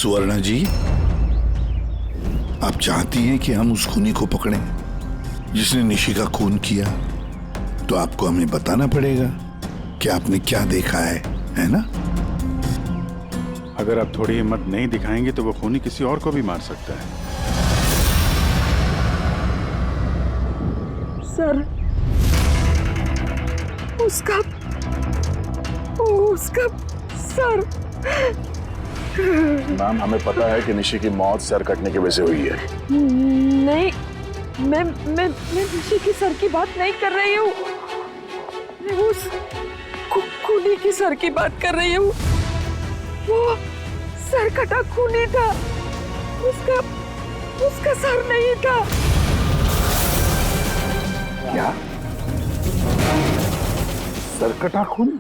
सुवर्णा जी, आप चाहती हैं कि हम उस खूनी को पकड़ें जिसने निशी का खून किया, तो आपको हमें बताना पड़ेगा कि आपने क्या देखा है ना? अगर आप थोड़ी हिम्मत नहीं दिखाएंगे तो वो खूनी किसी और को भी मार सकता है। सर, उसका सर। मैम, हमें पता है कि निशी की मौत सर कटने की वजह से हुई है। नहीं, मैं निशी की सर की बात नहीं कर रही हूँ। मैं उस खूनी की सर की बात कर रही हूँ। वो सर कटा खूनी था, उसका सर नहीं था। क्या? सरकटा खूनी?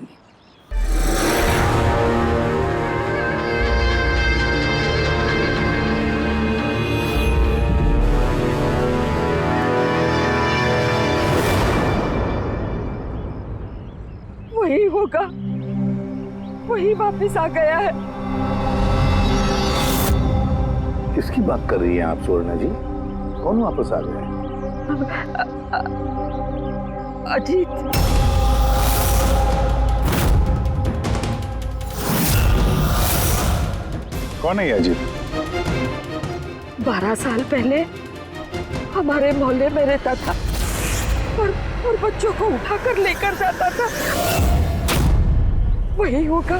वही होगा, वही वापस आ गया है। किसकी बात कर रही हैं आप सुवर्णा जी? कौन वापस आ गया है? अजीत। कौन है ये अजीत? 12 साल पहले हमारे मोहल्ले में रहता था और बच्चों को उठाकर लेकर जाता था। वही होगा,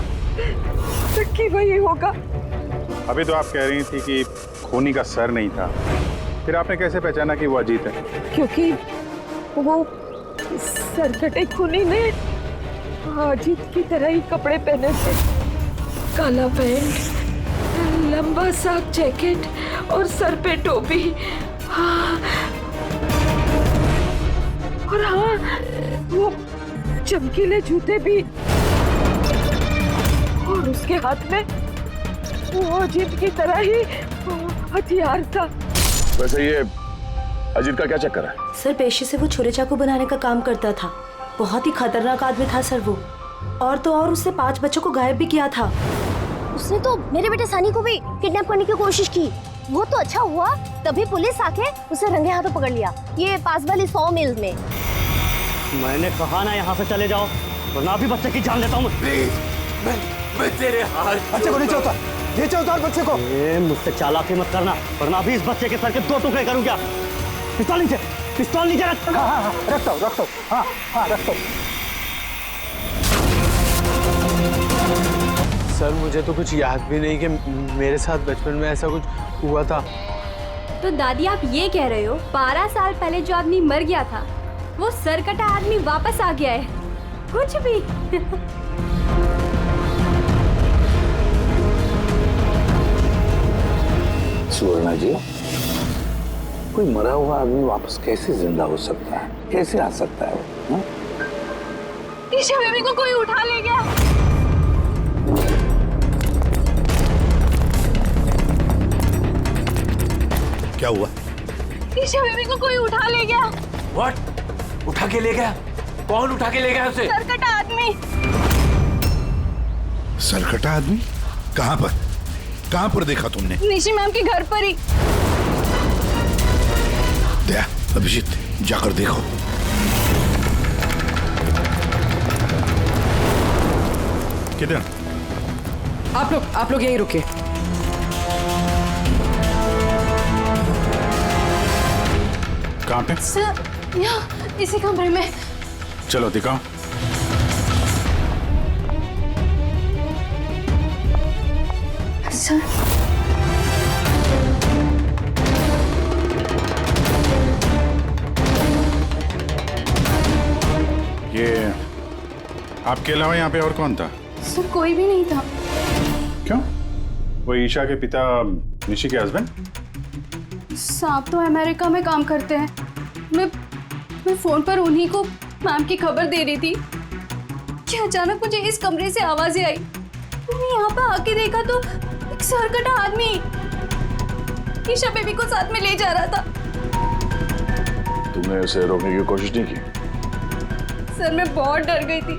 सच्ची वही होगा। अभी तो आप कह रही थी कि खूनी का सर नहीं था, फिर आपने कैसे पहचाना कि वो अजीत है? क्योंकि वो सरकटे खूनी ने अजीत की तरह ही कपड़े पहने थे। काला पैंट, लंबा सा जैकेट और सर पे टोपी। हाँ, और हाँ, वो चमकीले जूते भी। और उसके हाथ में वो अजीत की तरह ही हथियार था। वैसे ये अजीत का क्या चक्कर है? सर, पेशे से वो छुरे चाकू बनाने का काम करता था। बहुत ही खतरनाक आदमी था सर वो। और तो और उसने 5 बच्चों को गायब भी किया था। उसने तो मेरे बेटे सनी को भी किडनैप करने की कोशिश की। वो तो अच्छा हुआ तभी पुलिस आके उसे रंगे हाथों पकड़ लिया, ये पास वाली 100 मील में। मैंने कहा ना यहाँ से चले जाओ, वरना अभी बच्चे की जान लेता हूँ। मैं तेरे हाथ। बच्चे को नीचे उतार, नीचे उतार बच्चे को। मुझसे चालाकी मत करना, वरना अभी इस बच्चे के सर के 2 टुकड़े करूँगा। पिस्तौल नीचे रख। हाँ, रखता हूँ। हाँ, रखता हूँ। सर, मुझे तो कुछ याद भी नहीं कि मेरे साथ बचपन में ऐसा कुछ हुआ था। तो दादी, आप ये कह रहे हो 12 साल पहले जो आदमी मर गया था वो सरकटा आदमी वापस आ गया है? कुछ भी। सुवर्णा जी, कोई मरा हुआ आदमी वापस कैसे जिंदा हो सकता है? कैसे आ सकता है वो? ईशा बेबी को कोई उठा ले गया। क्या हुआ? ईशा बेबी को कोई उठा ले गया। What? उठा के ले गया? कौन उठा के ले गया उसे? सरकटा आदमी। सरकटा आदमी? कहाँ पर देखा तुमने? निशी मैम के घर पर ही। दया, अभिजीत, जाकर देखो। किधर? आप लोग यहीं रुके। कहाँ पे? सर, यहाँ इसी कमरे में। चलो दिखाओ। सर, ये आपके अलावा यहाँ पे और कौन था? सर कोई भी नहीं था। क्यों? वो ईशा के पिता निशी के हस्बैंड? साहब तो अमेरिका में काम करते हैं। मैं फोन पर उन्हीं को मैम की खबर दे रही थी कि अचानक मुझे इस कमरे से आवाजें आई। मैंने यहाँ पर आके देखा तो एक सरकटा आदमी ईशा बेबी को साथ में ले जा रहा था। तुमने उसे रोकने की कोशिश नहीं की? सर, मैं बहुत डर गई थी।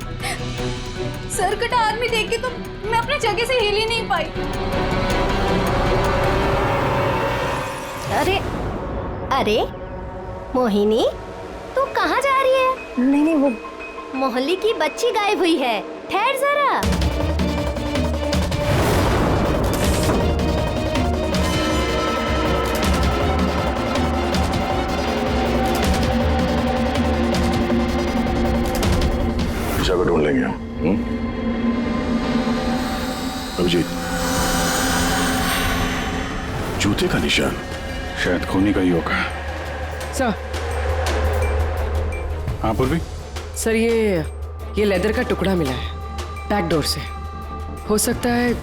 सरकटा आदमी देख के तो मैं अपनी जगह से हिल ही नहीं पाई। अरे अरे मोहिनी, तू कहाँ जा रही है? नहीं नहीं, वो मोहल्ले की बच्ची गायब हुई है, ठहर जरा। निशा को ढूंढ लेंगे हम। अभिजीत, जूते का निशान शायद खूनी का ही होगा। सर। हाँ पूर्वी। सर, ये लेदर का टुकड़ा मिला है बैक डोर से। हो सकता है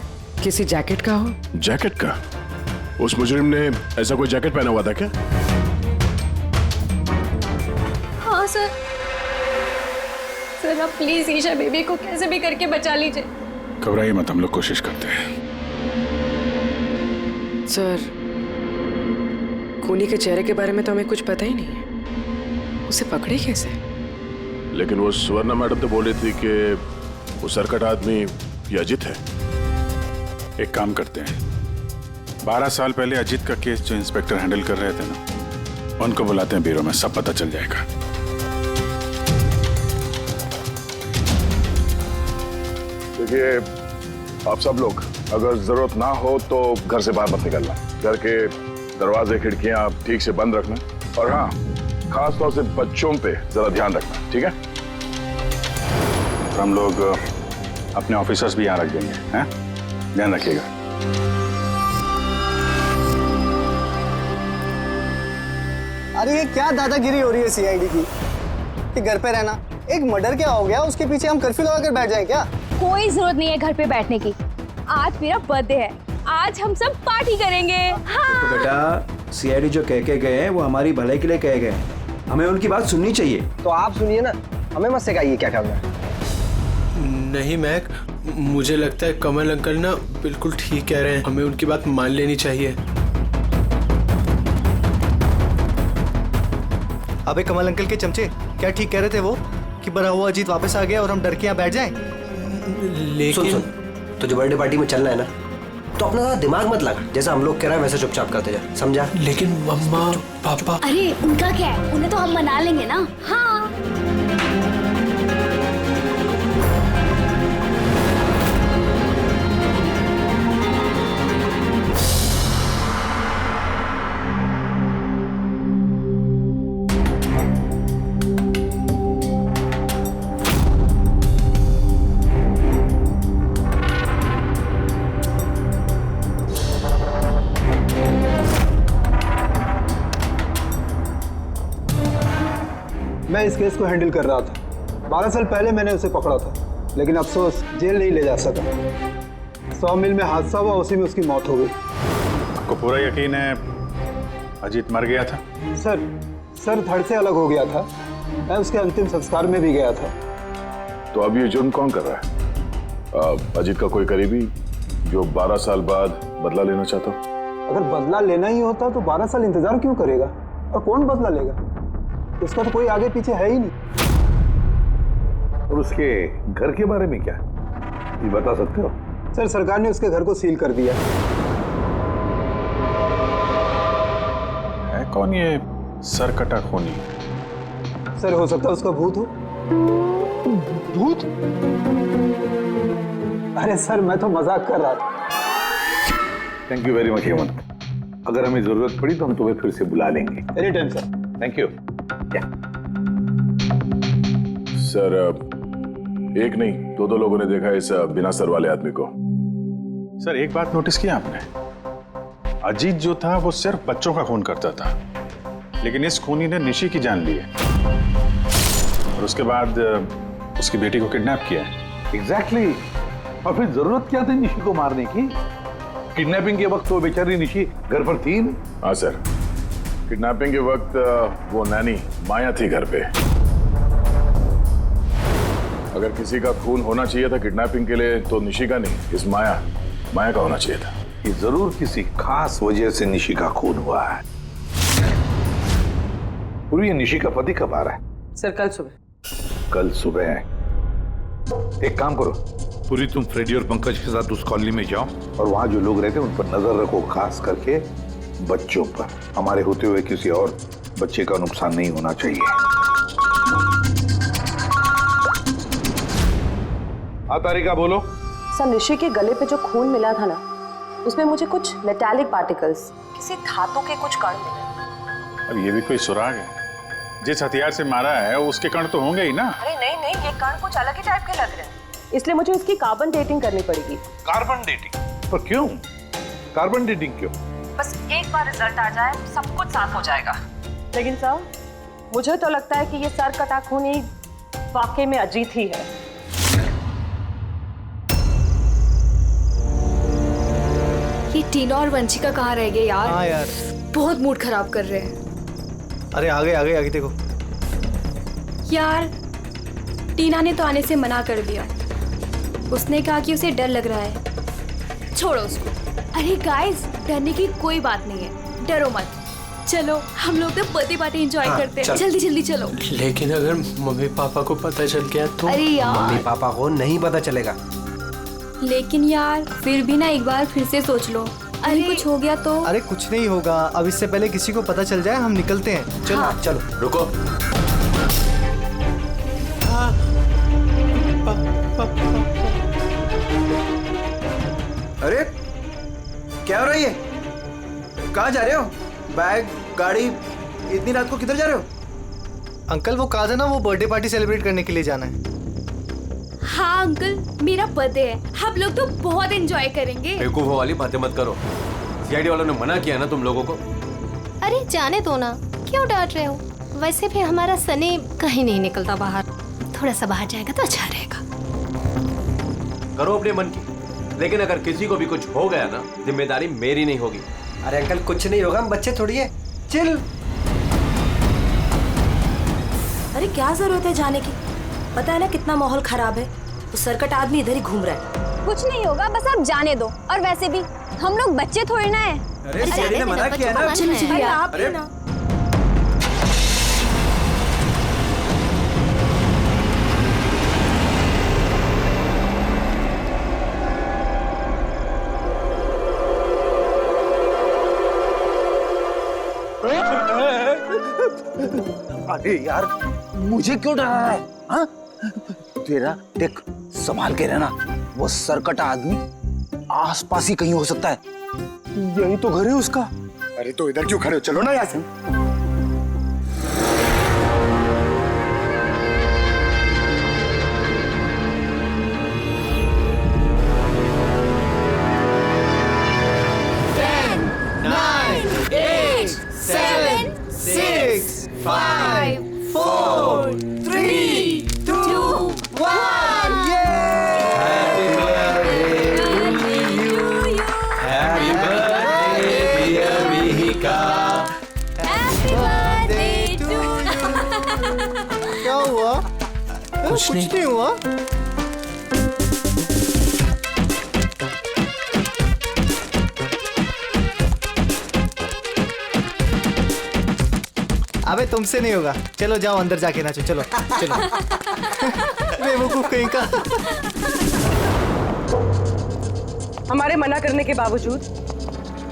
किसी जैकेट का हो। जैकेट का? उस मुजरिम ने ऐसा कोई जैकेट पहना हुआ था क्या? हाँ सर। सर आप प्लीज ईशा बेबी को कैसे भी करके बचा लीजिए। घबराइए मत, हम लोग कोशिश करते हैं। सर, खूनी के चेहरे के बारे में तो हमें कुछ पता ही नहीं है। उसे पकड़े कैसे? लेकिन वो सुवर्णा मैडम तो बोल रही थी कि वो सरकट आदमी ये अजित है। एक काम करते हैं, 12 साल पहले अजित का केस जो इंस्पेक्टर हैंडल कर रहे थे ना, उनको बुलाते हैं ब्यूरो में, सब पता चल जाएगा। देखिए, आप सब लोग अगर जरूरत ना हो तो घर से बाहर मत निकलना। घर के दरवाजे खिड़कियां ठीक से बंद रखना, और हाँ, खास तौर से बच्चों पे जरा ध्यान रखना, ठीक है? तो हम लोग अपने ऑफिसर्स भी यहाँ रख देंगे, हैं? ध्यान रखिएगा। अरे ये क्या दादागिरी हो रही है सीआईडी की कि घर पे रहना? एक मर्डर क्या हो गया, उसके पीछे हम कर्फ्यू लगा कर बैठ जाएं क्या? कोई जरूरत नहीं है घर पे बैठने की। आज मेरा बर्थडे है, आज हम सब पार्टी करेंगे। हाँ। तो बेटा, सीआईडी जो कह के गए हैं वो हमारी भलाई के लिए कह गए हैं, हमें उनकी बात सुननी चाहिए। तो आप सुनिए ना, हमें मत सिखाइए क्या करना है। नहीं महक, मुझे लगता है कमल अंकल ना बिल्कुल ठीक कह रहे हैं, हमें उनकी बात मान लेनी चाहिए। अबे कमल अंकल के चमचे, क्या ठीक कह रहे थे वो कि बड़ा हुआ अजीत वापस आ गया और हम डर के यहाँ बैठ जाएं? लेकिन सुन, तुझे बर्थडे पार्टी में चलना है ना, तो अपना ज़्यादा दिमाग मत लगा, जैसा हम लोग कह रहे हैं वैसे चुपचाप करते जा, समझा? लेकिन मम्मा पापा। अरे उनका क्या है, उन्हें तो हम मना लेंगे ना। हाँ। मैं इस केस को हैंडल कर रहा था। 12 साल पहले मैंने उसे पकड़ा था, लेकिन अफसोस जेल नहीं ले जा सका। 100 मील में हादसा हुआ, उसी में उसकी मौत हो गई। आपको पूरा यकीन है अजीत मर गया था? सर धड़ से अलग हो गया था। मैं उसके अंतिम संस्कार में भी गया था। तो अब ये जुर्म कौन कर रहा है? अजीत का कोई करीबी जो 12 साल बाद बदला लेना चाहता हो? अगर बदला लेना ही होता तो 12 साल इंतजार क्यों करेगा? और कौन बदला लेगा? उसका तो कोई आगे पीछे है ही नहीं। और उसके घर के बारे में क्या ये बता सकते हो? सर, सरकार ने उसके घर को सील कर दिया। है कौन ये सरकटा खूनी? सर, हो सकता है उसका भूत हो। भूत? अरे सर, मैं तो मजाक कर रहा था। Thank you very much Hemant, अगर हमें जरूरत पड़ी तो हम तुम्हें फिर से बुला लेंगे। Any time sir. Thank you. Sir, एक नहीं दो लोगों ने देखा इस बिना सर वाले आदमी को। सर, एक बात नोटिस किया आपने? अजीत जो था वो सिर्फ बच्चों का खून करता था, लेकिन इस खूनी ने निशी की जान ली है और उसके बाद उसकी बेटी को किडनैप किया है। एग्जैक्टली। और फिर जरूरत क्या थी निशी को मारने की? किडनैपिंग के वक्त तो बेचारी निशी घर पर थी। हाँ सर, किडनैपिंग के वक्त वो नैनी माया थी घर पे। अगर किसी का खून होना चाहिए था किडनैपिंग के लिए तो निशी का नहीं, इस माया का होना चाहिए था। ये जरूर किसी खास वजह से निशी का खून हुआ है। पूरी ये निशी का पति कब आ रहा है? सर, कल सुबह। कल सुबह? एक काम करो पूरी, तुम फ्रेडी और पंकज के साथ उस कॉलोनी में जाओ और वहां जो लोग रहते हैं उन पर नजर रखो, खास करके बच्चों पर, हमारे होते हुए किसी और बच्चे का नुकसान नहीं होना चाहिए। तारिका बोलो। सर, निशी के गले पे जो खून मिला था ना, उसमें मुझे कुछ मेटालिक पार्टिकल्स, किसी धातु के कुछ कण मिले। अब ये भी कोई सुराग है? जिस हथियार से मारा है उसके कण तो होंगे ही ना। अरे नहीं नहीं, ये कण कुछ अलग ही टाइप के लग रहे हैं, इसलिए मुझे इसकी कार्बन डेटिंग करनी पड़ेगी। Carbon dating? पर क्यों? कार्बन डेटिंग क्यों? बस एक बार रिजल्ट आ जाए सब कुछ साफ हो जाएगा। लेकिन सर, मुझे तो लगता है कि ये सर कटा खून ही वाकई में अजीत ही है। ये टीना और वंशिका कहाँ रह गए यार? हाँ यार, बहुत मूड खराब कर रहे हैं। अरे आगे देखो यार, टीना ने तो आने से मना कर दिया। उसने कहा कि उसे डर लग रहा है। छोड़ो उसको। अरे गाइस, डरने की कोई बात नहीं है, डरो मत। चलो हम लोग तो बर्थडे पार्टी एंजॉय करते हैं। जल्दी जल्दी चलो। लेकिन अगर मम्मी पापा को पता चल गया तो? अरे यार, मम्मी पापा को नहीं पता चलेगा। लेकिन यार फिर भी ना एक बार फिर से सोच लो, अरे कुछ हो गया तो? अरे कुछ नहीं होगा, अब इससे पहले किसी को पता चल जाए हम निकलते हैं। चलो हाँ। चलो। रुको। अरे क्या हो रहा है ये? कहाँ जा रहे हो? बैग, गाड़ी, इतनी रात को किधर जा रहे हो? अंकल वो कहा था ना, वो बर्थडे पार्टी सेलिब्रेट करने के लिए जाना है। हाँ अंकल, मेरा बर्थडे है, हम लोग तो बहुत एंजॉय करेंगे। बेवकूफों वाली बातें मत करो। सीआईडी वालों ने मना किया ना तुम लोगों को। अरे जाने दो ना, क्यों डांट रहे हो? वैसे भी हमारा सनी कहीं नहीं निकलता बाहर, थोड़ा सा बाहर जाएगा तो अच्छा रहेगा। करो अपने मन की, लेकिन अगर किसी को भी कुछ हो गया ना, जिम्मेदारी मेरी नहीं होगी। अरे अंकल कुछ नहीं होगा, हम बच्चे थोड़ी है, चिल। अरे क्या जरूरत है जाने की? पता है ना कितना माहौल खराब है। वो सरकट आदमी इधर ही घूम रहा है। कुछ नहीं होगा, बस आप जाने दो। और वैसे भी हम लोग बच्चे थोड़ी ना है। अरे सीआईडी ने मना किया ना। चलो चलिए आप अरे ना। अरे यार, मुझे क्यों डरा रहा है? हाँ? तेरा देख, संभाल के रहना। वो सरकटा आदमी आसपास ही कहीं हो सकता है। यही तो घर है उसका। अरे तो इधर क्यों खड़े हो? चलो ना यहाँ से। क्या हुआ? कुछ नहीं हुआ। अबे तुमसे नहीं होगा, चलो जाओ अंदर जाके नाचो। चलो चलो। बेवकूफ कहीं का। हमारे मना करने के बावजूद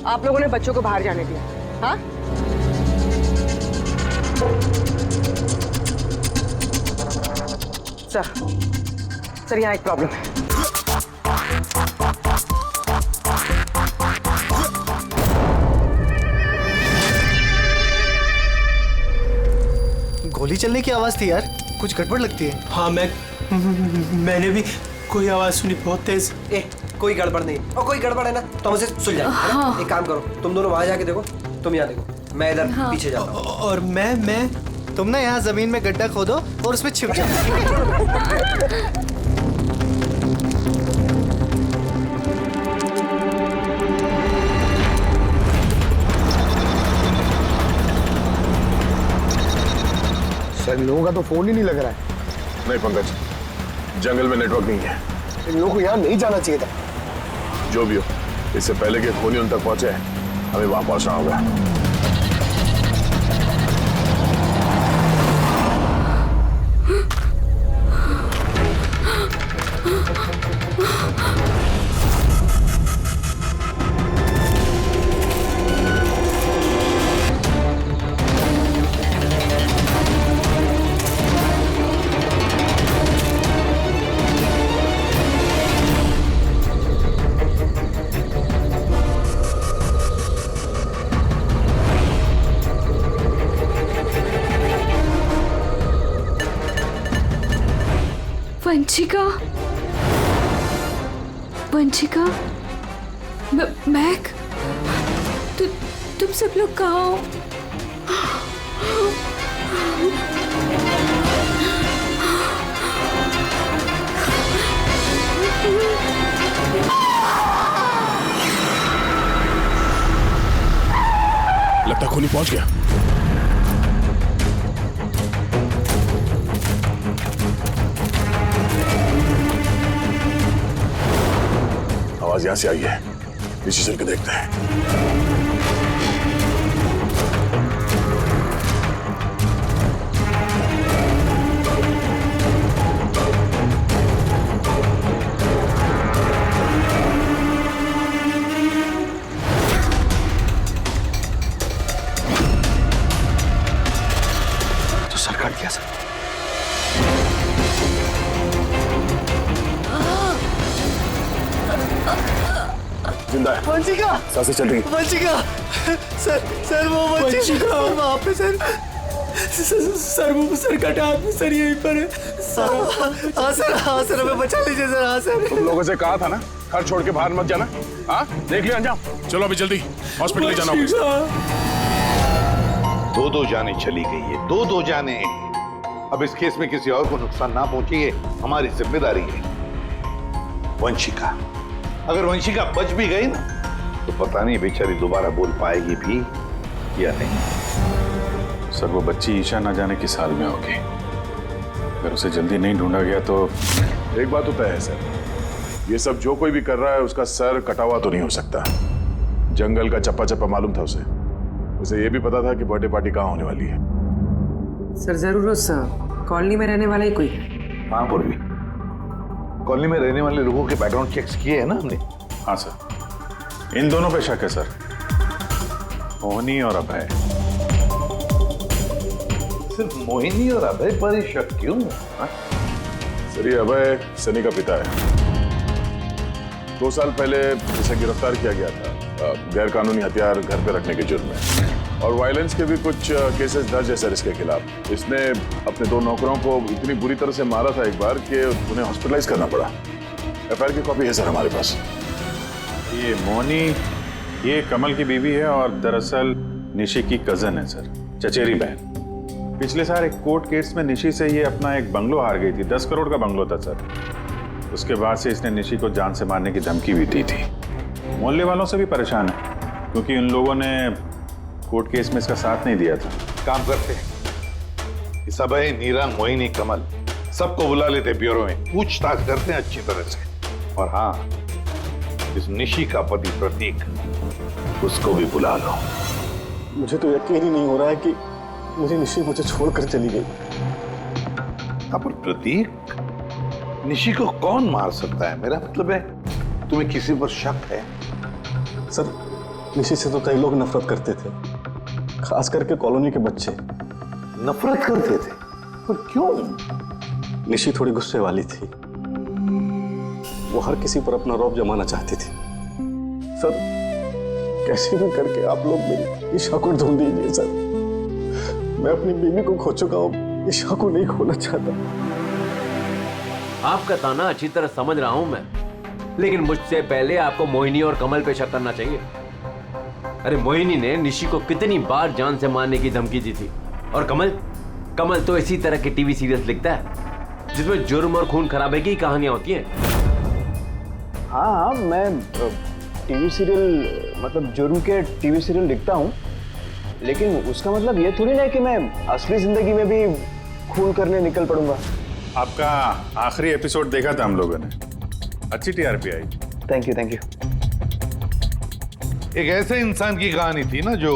आप लोगों ने बच्चों को बाहर जाने दिया, हाँ? सर यहाँ एक प्रॉब्लम है। गोली चलने की आवाज थी यार, कुछ गड़बड़ लगती है। हाँ मैंने भी कोई आवाज सुनी, बहुत तेज। कोई गड़बड़ नहीं, और कोई गड़बड़ है ना तो मुझे सुन जाए। हाँ। एक काम करो, तुम दोनों वहां जाके देखो, तुम यहाँ देखो, मैं इधर पीछे जाता हूँ। और मैं तुम ना यहाँ जमीन में गड्ढा खोदो और उसमें छिप जाओ। सर, इन लोगों का तो फोन ही नहीं लग रहा है। नहीं पंकज, जंगल में नेटवर्क नहीं है। इन लोगों को यहाँ नहीं जाना चाहिए था। जो भी हो, इससे पहले कि खूनी उन तक पहुंचे, हमें वहां पहुंचना होगा। वंशिका, वंशिका, मैक, तुम सब लोग कहाँ हो? लगता खूनी पहुंच गया। आवाज यहां से आई है, पीछे चल के देखते हैं। जिंदा है। वंशिका, सांसें चल रही। वंशिका, सर वो वंशिका वहाँ पे सर वो सर कटा आदमी सर यहीं पर है। हाँ सर हमें बचा लीजिए सर। हाँ सर, तुम लोगों से कहा था ना घर छोड़ के बाहर मत जाना। हाँ देख लिया अंजाम। चलो अभी जल्दी हॉस्पिटल ले जाना होगा। दो जाने चली गई है, दो जाने। अब इस केस में किसी और को नुकसान ना पहुंचे ये हमारी जिम्मेदारी है। वंशिका, अगर वंशिका बच भी गई ना तो पता नहीं बेचारी दोबारा बोल पाएगी भी या नहीं। सर वो बच्ची ईशा ना जाने किस हाल में होगी। अगर उसे जल्दी नहीं ढूंढा गया तो एक बात तो तय है सर, ये सब जो कोई भी कर रहा है उसका सर कटा हुआ तो नहीं हो सकता। जंगल का चप्पा चप्पा मालूम था उसे ये भी पता था कि बर्थडे पार्टी कहाँ होने वाली है। सर जरूर उस कॉलोनी में रहने वाला ही कोई है। हाँ पूर्वी, कॉलोनी में रहने वाले लोगों के बैकग्राउंड चेक्स किए हैं ना हमने। हाँ सर, इन दोनों पे शक है सर, मोहिनी और अभय। सिर्फ मोहिनी और अभय पर ही शक क्यों? सर ये अभय सनी का पिता है। 2 साल पहले इसे गिरफ्तार किया गया था गैर कानूनी हथियार घर पे रखने के जुर्म में, और वायलेंस के भी कुछ केसेस दर्ज है सर इसके खिलाफ। इसने अपने 2 नौकरों को इतनी बुरी तरह से मारा था एक बार कि उन्हें हॉस्पिटलाइज करना पड़ा। एफआईआर की कॉपी है सर हमारे पास। ये मोहिनी ये कमल की बीवी है और दरअसल निशी की कजन है सर, चचेरी बहन। पिछले साल एक कोर्ट केस में निशी से ये अपना एक बंगलो हार गई थी। 10 करोड़ का बंगलो था सर। उसके बाद से इसने निशी को जान से मारने की धमकी भी दी थी। मोहल्ले वालों से भी परेशान है क्योंकि उन लोगों ने कोर्ट केस में इसका साथ नहीं दिया था। काम करते हैं, इस अभय, नीरा, मोहिनी, कमल सबको बुला लेते ब्यूरो में, पूछताछ करते हैं अच्छी तरह से। और हाँ, इस निशी का पति प्रतीक, उसको भी बुला लो। मुझे तो यकीन ही नहीं हो रहा है कि निशी मुझे छोड़कर चली गई। पर प्रतीक, निशी को कौन मार सकता है? मेरा मतलब है तुम्हें किसी पर शक है? सर निशी से तो कई लोग नफरत करते थे, खास करके कॉलोनी के बच्चे। नफरत करते थे? पर क्यों? निशी थोड़ी गुस्से वाली थी, वो हर किसी पर अपना रौब जमाना चाहती थी। सर कैसे भी करके आप लोग मेरी ईशा को ढूंढ दीजिए सर। मैं अपनी बीवी को खो चुका हूँ, ईशा को नहीं खोना चाहता। आपका ताना अच्छी तरह समझ रहा हूं मैं, लेकिन मुझसे पहले आपको मोहिनी और कमल पे शक करना चाहिए। अरे मोहिनी ने निशी को कितनी बार जान से मारने की धमकी दी थी, और कमल तो इसी तरह के टीवी सीरियल्स लिखता है जिसमें जुर्म और खून खराबे की कहानियां होती हैं। हाँ मैं टीवी सीरियल मतलब जुर्म के टीवी सीरियल लिखता हूँ, लेकिन उसका मतलब ये थोड़ी ना है कि मैं असली जिंदगी में भी खून करने निकल पड़ूंगा। आपका आखिरी एपिसोड देखा था हम लोगों ने, अच्छी टीआरपी आई। Thank you. एक ऐसे इंसान की कहानी थी ना जो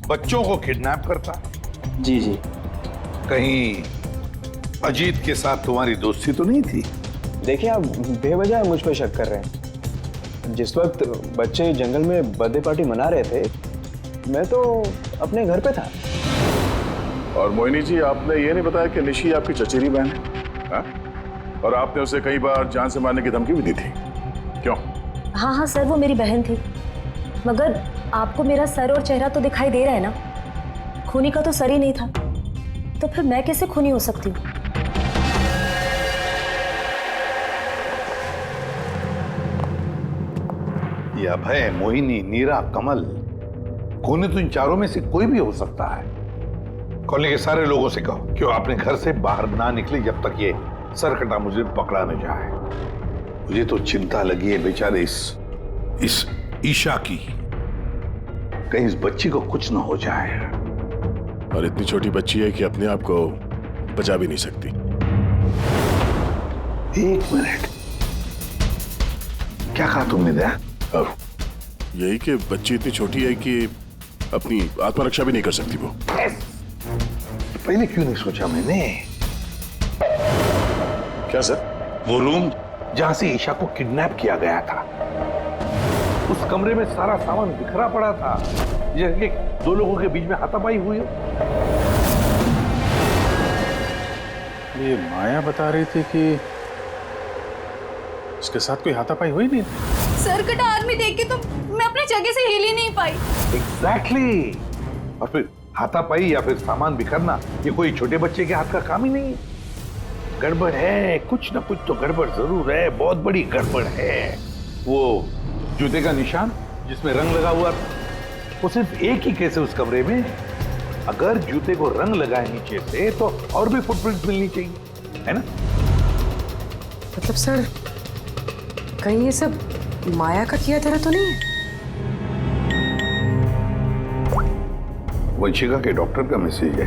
बच्चों को किडनैप करता। जी। कहीं अजीत के साथ तुम्हारी दोस्ती तो नहीं थी? देखिए आप बेवजह मुझ पर शक कर रहे हैं। जिस वक्त बच्चे जंगल में बर्थडे पार्टी मना रहे थे, मैं तो अपने घर पे था। और मोहिनी जी, आपने ये नहीं बताया कि निशी आपकी चचेरी बहन है? और आपने उसे कई बार जान से मारने की धमकी भी दी थी, क्यों? हाँ सर, वो मेरी बहन थी, मगर आपको मेरा सर और चेहरा तो दिखाई दे रहा है ना। खूनी का तो सर ही नहीं था, तो फिर मैं कैसे खूनी हो सकती हूँ? ये अभय, मोहिनी, नीरा, कमल, खूनी तो इन चारों में से कोई भी हो सकता है। कॉलोनी के सारे लोगों से कहो कि वो अपने घर से बाहर ना निकले जब तक ये सरकटा मुझे पकड़ा न जाए। मुझे तो चिंता लगी है बेचारे इस ईशा की, कहीं इस बच्ची को कुछ ना हो जाए। और इतनी छोटी बच्ची है कि अपने आप को बचा भी नहीं सकती। एक मिनट, क्या कहा तुमने दया? अब यही कि बच्ची इतनी छोटी है कि अपनी आत्मरक्षा भी नहीं कर सकती वो। पहले क्यों नहीं सोचा मैंने? क्या सर? वो रूम जहां से ईशा को किडनैप किया गया था, उस कमरे में सारा सामान बिखरा पड़ा था, जैसे दो लोगों के बीच में हाथापाई हुई हो। ये माया बता रही थी कि उसके साथ कोई हाथापाई हुई नहीं। सर कटा आदमी देख के तो मैं अपनी जगह से हिल ही नहीं पाई। एग्जैक्टली। और फिर हाथापाई या फिर सामान बिखरना, ये कोई छोटे बच्चे के हाथ का काम ही नहीं है। गड़बड़ है, कुछ ना कुछ तो गड़बड़ जरूर है, बहुत बड़ी गड़बड़ है। वो जूते का निशान जिसमें रंग लगा हुआ था, वो सिर्फ एक ही केस है उस कमरे में। अगर जूते को रंग लगाए नीचे से तो और भी फुटप्रिंट मिलनी चाहिए, है ना? मतलब सर, कहीं ये सब माया का किया तरह तो नहीं है? वंशिका के डॉक्टर का मैसेज है।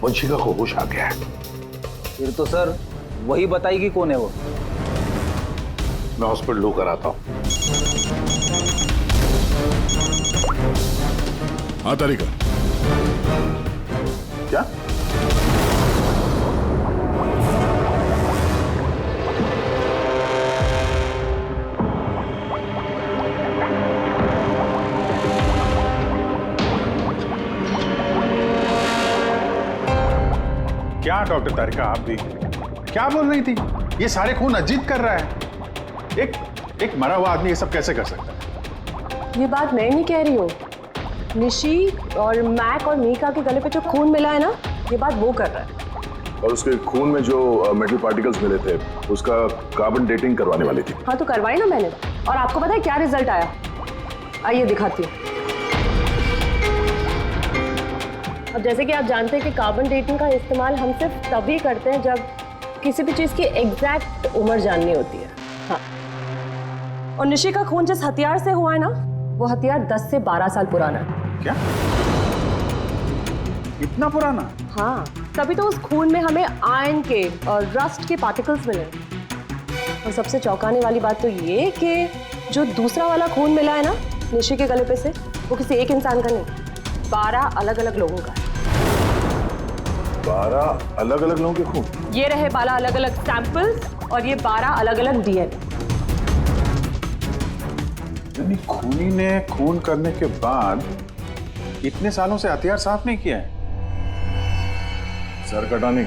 वंशिका को होश आ गया है। फिर तो सर वही बताएगी कौन है वो। मैं हॉस्पिटल होकर आता हूं। हाँ तारिका, क्या? क्या डॉक्टर तारिका, आप भी क्या बोल रही थी? ये सारे खून अजीत कर रहा है। एक मरा हुआ आदमी ये सब कैसे कर सकता है? ये बात मैं नहीं कह रही हूँ, निशी और मैक और मीका के गले पे जो खून मिला है ना, ये बात वो कर रहा है। और उसके खून में जो मेटल पार्टिकल्स मिले थे, उसका कार्बन डेटिंग करवाने वाली थी। हाँ तो करवाई ना मैंने, और आपको पता है क्या रिजल्ट आया? आइए दिखाती हूँ। अब जैसे कि आप जानते हैं कि कार्बन डेटिंग का इस्तेमाल हम सिर्फ तभी करते हैं जब किसी भी चीज की एग्जैक्ट उम्र जाननी होती है। हाँ, और निशी का खून जिस हथियार से हुआ है ना, वो हथियार 10 से 12 साल पुराना है। क्या? इतना पुराना? हाँ, तभी तो उस खून में हमें आयरन के और रस्ट के पार्टिकल्स मिले। और सबसे चौंकाने वाली बात तो ये कि जो दूसरा वाला खून मिला है ना निशी के गले पे से, वो किसी एक इंसान का नहीं, 12 अलग अलग लोगों का है। 12 अलग अलग लोगों के खून? ये रहे 12 अलग अलग सैंपल्स और ये 12 अलग अलग डीएनए। यानी खूनी ने खून करने के बाद इतने सालों से हथियार साफ नहीं किया है। सर कटाने,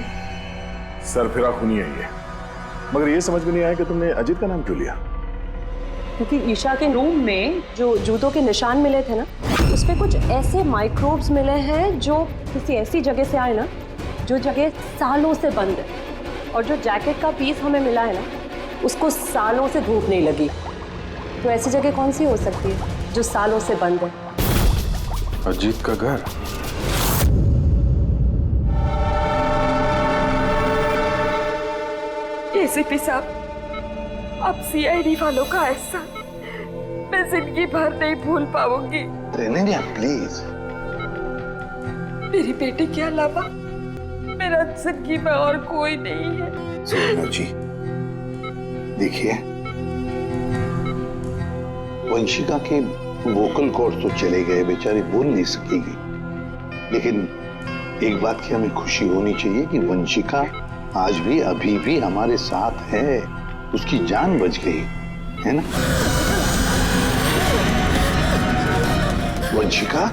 सर फिरा खूनी है ये। मगर ये समझ में नहीं आया कि तुमने अजीत का नाम क्यों लिया? क्योंकि ईशा के रूम में जो जूतों के निशान मिले थे ना, उसपे कुछ ऐसे माइक्रोब्स मिले हैं जो किसी ऐसी जगह से आए ना, जो जगह सालों से बंद है। और जो जैकेट का पीस हमें मिला है ना, उसको सालों से धूप नहीं लगी। तो ऐसी जगह कौन सी हो सकती है जो सालों से बंद है? अजीत का घर। एसीपी साहब, अब सीआईडी वालों का एहसान मैं जिंदगी भर नहीं भूल पाऊंगी। प्लीज। मेरी बेटी के अलावा मेरा जिंदगी में और कोई नहीं है। सोनू जी, देखिए, वंशिका के वोकल कॉर्ड तो चले गए, बेचारी बोल नहीं सकेगी, लेकिन एक बात की हमें खुशी होनी चाहिए कि वंशिका आज भी अभी भी हमारे साथ है। उसकी जान बच गई, है ना? वंशिका,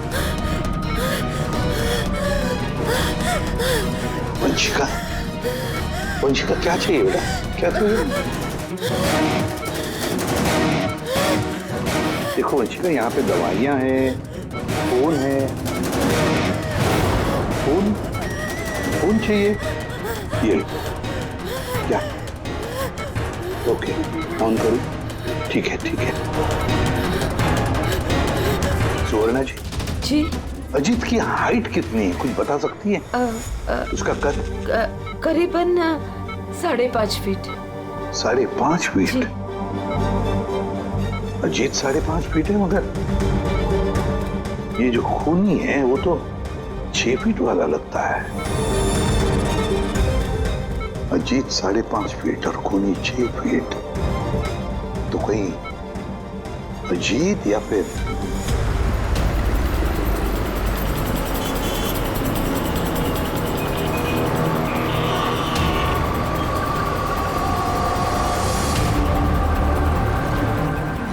वंशिका, वंशिका, क्या चाहिए बेटा? क्या चाहिए? देखो वंशिका, यहाँ पे दवाइयाँ हैं, फोन है। फोन चाहिए? ये क्या? ओके, ऑन करूँ? ठीक है ठीक है। सुवर्णा जी, जी अजीत की हाइट कितनी है, कुछ बता सकती है? उसका कद? करीबन 5.5 फीट। 5.5 फीट? अजीत 5.5 फीट है, मगर ये जो खूनी है वो तो 6 फीट वाला लगता है। अजीत 5.5 फीट और खूनी 6 फीट, तो कहीं अजीत या फिर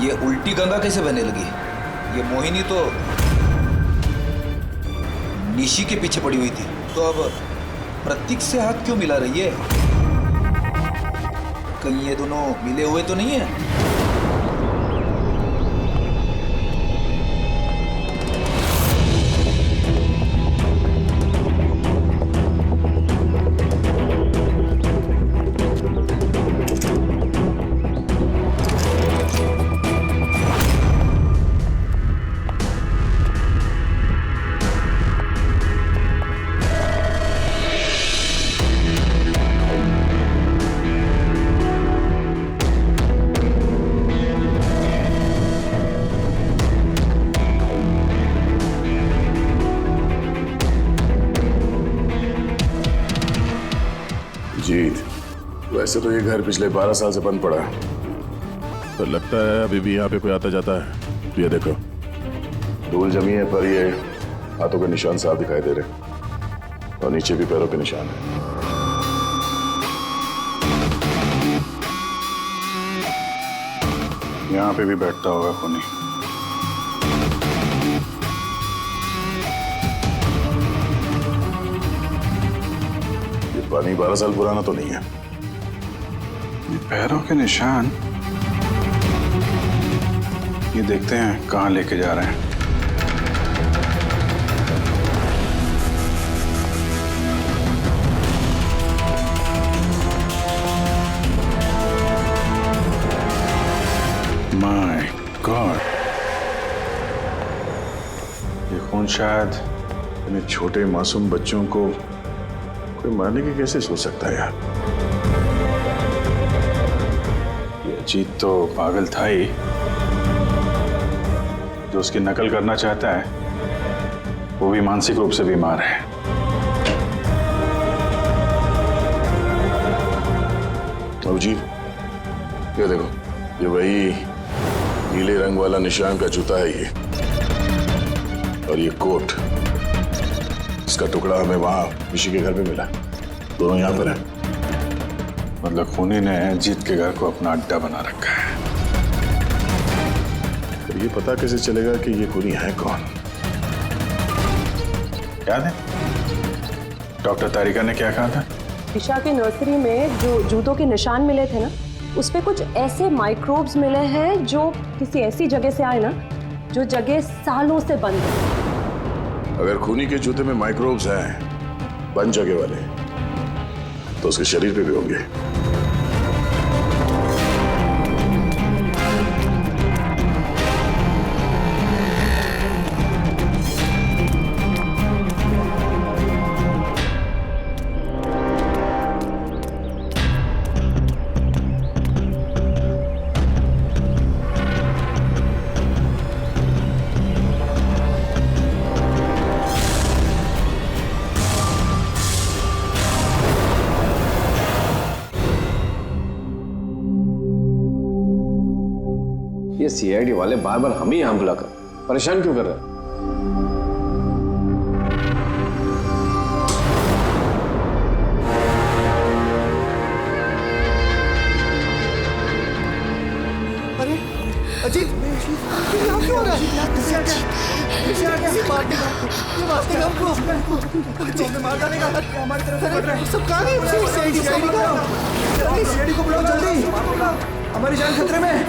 ये उल्टी गंगा कैसे बहने लगी? ये मोहिनी तो निशी के पीछे पड़ी हुई थी, तो अब प्रतीक से हाथ क्यों मिला रही है? कहीं ये दोनों मिले हुए तो नहीं है? जीत, वैसे तो ये घर पिछले 12 साल से बंद पड़ा है, तो लगता है अभी भी यहाँ पे कोई आता जाता है। ये देखो, धूल जमी है, पर ये हाथों के निशान साफ दिखाई दे रहे, और नीचे भी पैरों के निशान है। यहाँ पे भी बैठता होगा खूनी। पानी 12 साल पुराना तो नहीं है। ये पैरों के निशान, ये देखते हैं कहाँ लेके जा रहे हैं। माय गॉड, ये खून शायद इन्हें छोटे मासूम बच्चों को कोई मारने की कैसे सोच सकता है यार। ये अजीत तो पागल था ही, जो उसकी नकल करना चाहता है वो भी मानसिक रूप से बीमार है। अब जी, ये देखो, ये वही नीले रंग वाला निशान का जूता है ये, और ये कोट, इसका टुकड़ा हमें वहां ऋषि के घर पे मिला। दोनों यहाँ पर हैं। मतलब खूनी ने जीत के घर को अपना अड्डा बना रखा है। तो ये पता कैसे चलेगा कि ये खूनी है कौन? याद है डॉक्टर तारिका ने क्या कहा था? ईशा के नर्सरी में जो जूतों के निशान मिले थे ना, उस पे कुछ ऐसे माइक्रोब्स मिले हैं जो किसी ऐसी जगह से आए ना, जो जगह सालों से बंद है। अगर खूनी के जूते में माइक्रोब्स हैं, बंद जगह वाले, तो उसके शरीर पे भी होंगे। ये सीआईडी वाले बार बार हमें यहाँ बुलाकर परेशान क्यों कर रहे हैं? अरे अजीत, ये यहाँ क्यों हो रहा है? हमारी तरफ बढ़ रहा है। सब कहाँ गए? सीआईडी को बुलाओ जल्दी, हमारी जान खतरे में है।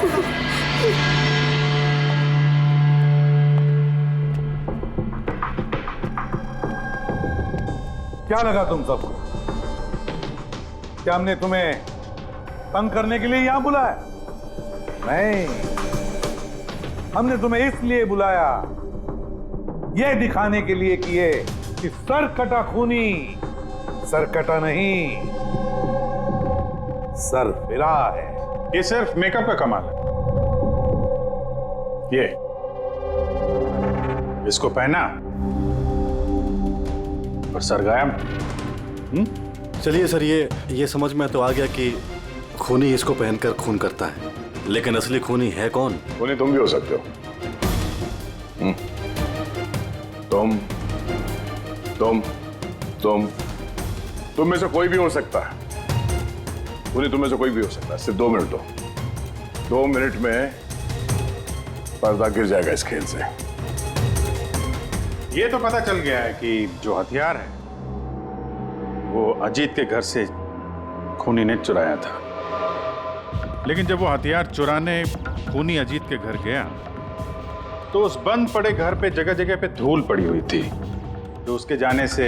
क्या लगा तुम सबको? क्या हमने तुम्हें तंग करने के लिए यहां बुलाया? नहीं, हमने तुम्हें इसलिए बुलाया, यह दिखाने के लिए कि ये कि सरकटा खूनी सरकटा नहीं, सरफिरा है। ये सिर्फ मेकअप का कमाल है। ये इसको पहना और सर गायब। चलिए सर, ये समझ में तो आ गया कि खूनी इसको पहनकर खून करता है, लेकिन असली खूनी है कौन? खूनी तुम भी हो सकते हो। तुम में से कोई भी हो सकता है। खूनी तुम में से कोई भी हो सकता है। सिर्फ 2 मिनट दो। 2 मिनट में पर्दा गिर जाएगा इस खेल से। ये तो पता चल गया है कि जो हथियार है वो अजीत के घर से खूनी ने चुराया था। लेकिन जब वो हथियार चुराने खूनी अजीत के घर गया तो उस बंद पड़े घर पे जगह जगह पे धूल पड़ी हुई थी, जो उसके जाने से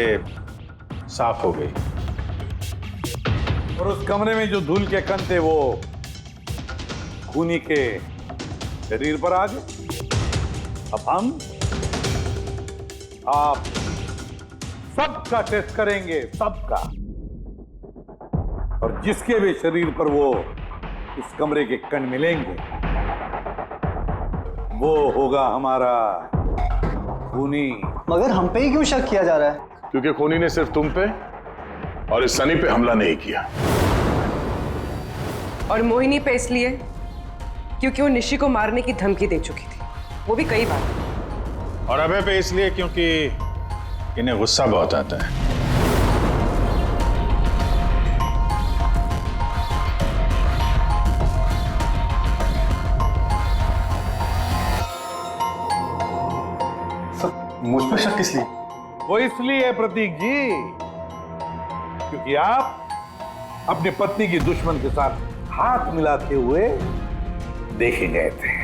साफ हो गई। और उस कमरे में जो धूल के कण थे वो खूनी के शरीर पर आ गए। अब आप सबका टेस्ट करेंगे, सबका। और जिसके भी शरीर पर वो इस कमरे के कण मिलेंगे वो होगा हमारा खूनी। मगर हम पे ही क्यों शक किया जा रहा है? क्योंकि खूनी ने सिर्फ तुम पे और इस सनी पे हमला नहीं किया। और मोहिनी पे इसलिए क्योंकि वो निशी को मारने की धमकी दे चुकी थी, वो भी कई बार। और अभय पे इसलिए क्योंकि इन्हें गुस्सा बहुत आता है। मुझ पर शक किस लिए? वो इसलिए प्रतीक जी क्योंकि आप अपनी पत्नी की दुश्मन के साथ हाथ मिलाते हुए देखे गए थे।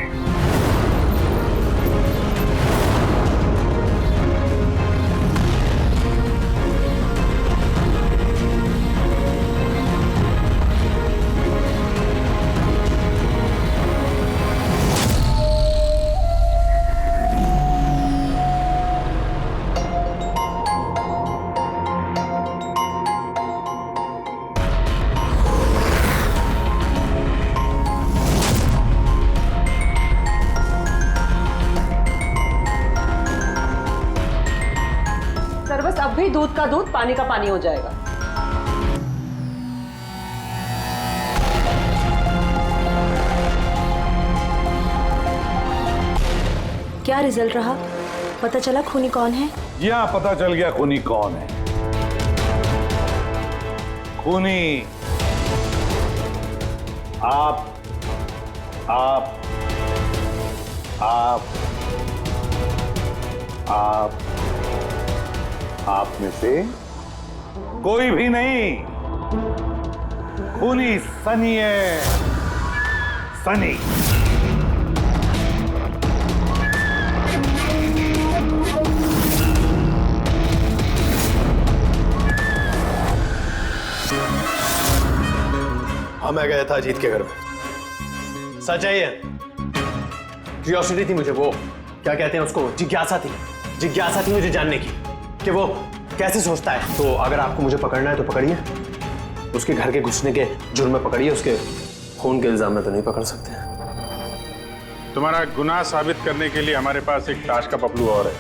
बस अब भी दूध का दूध पानी का पानी हो जाएगा। क्या रिजल्ट रहा? पता चला खूनी कौन है? जी हाँ, पता चल गया खूनी कौन है। खूनी आप आप आप आप आप में से कोई भी नहीं। खूनी सनी है, सनी। हाँ, मैं गया था अजीत के घर में। सच है ये। क्यूरियोसिटी थी मुझे, वो क्या कहते हैं उसको, जिज्ञासा थी मुझे जानने की कि वो कैसे सोचता है। तो अगर आपको मुझे पकड़ना है तो पकड़िए, उसके घर के घुसने के जुर्म में पकड़िए, उसके खून के इल्जाम में तो नहीं पकड़ सकते। तुम्हारा गुनाह साबित करने के लिए हमारे पास एक ताश का पपलू और है,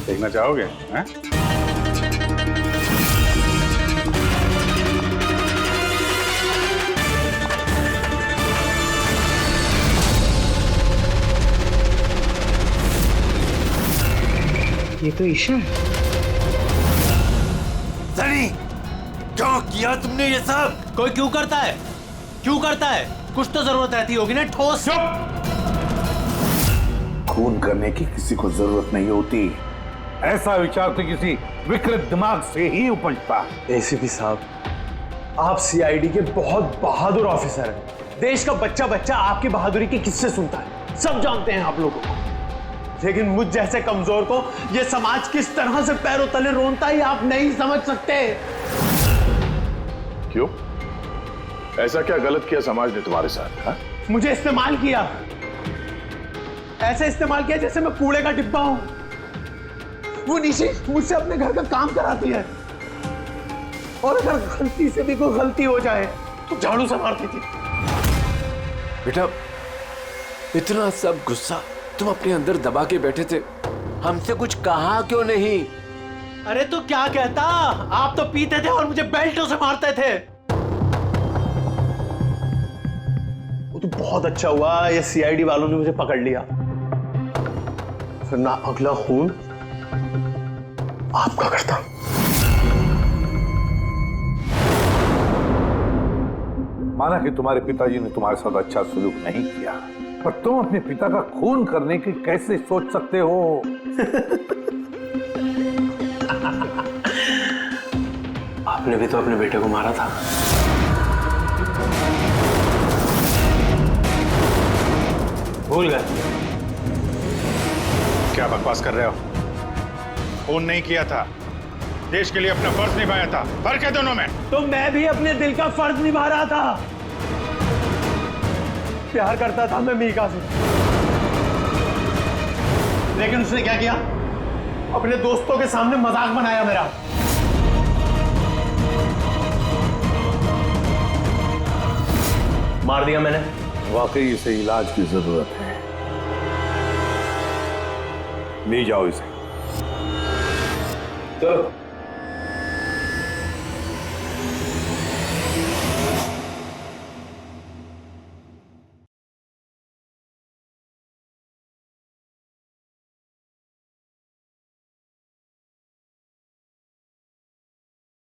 देखना चाहोगे? हैं? ये तो ईशा है। सनी, क्यों किया तुमने ये सब? कोई क्यों करता है? कुछ तो जरूरत रहती होगी ना ठोस। खून करने की किसी को जरूरत नहीं होती। ऐसा विचार तो किसी विकृत दिमाग से ही उपजता है। एसीपी साहब, आप सीआईडी के बहुत बहादुर ऑफिसर हैं। देश का बच्चा बच्चा आपकी बहादुरी के किस्से सुनता है, सब जानते हैं आप लोगों को। लेकिन मुझ जैसे कमजोर को यह समाज किस तरह से पैरों तले रोनता है आप नहीं समझ सकते। क्यों? ऐसा क्या गलत किया समाज ने तुम्हारे साथ? हा? मुझे इस्तेमाल किया, ऐसे इस्तेमाल किया जैसे मैं कूड़े का डिब्बा हूं। वो निशी मुझसे अपने घर का काम कराती है, और अगर गलती से भी कोई गलती हो जाए तो झाड़ू से मारती थी। बेटा, इतना सब गुस्सा तुम अपने अंदर दबा के बैठे थे, हमसे कुछ कहा क्यों नहीं? अरे तो क्या कहता, आप तो पीते थे और मुझे बेल्टों से मारते थे। वो तो बहुत अच्छा हुआ ये सीआईडी वालों ने मुझे पकड़ लिया, फिर ना अगला खून आपका करता। माना कि तुम्हारे पिताजी ने तुम्हारे साथ अच्छा सलूक नहीं किया, पर तुम अपने पिता का खून करने की कैसे सोच सकते हो? आपने भी तो अपने बेटे को मारा था। भूल गए? क्या बकवास कर रहे हो? खून नहीं किया था, देश के लिए अपना फर्ज निभाया था। फर्क है दोनों में। तो मैं भी अपने दिल का फर्ज निभा रहा था। प्यार करता था मैं मीका से, लेकिन उसने क्या किया? अपने दोस्तों के सामने मजाक बनाया मेरा। मार दिया मैंने। वाकई इसे इलाज की जरूरत है, ले जाओ इसे। चलो।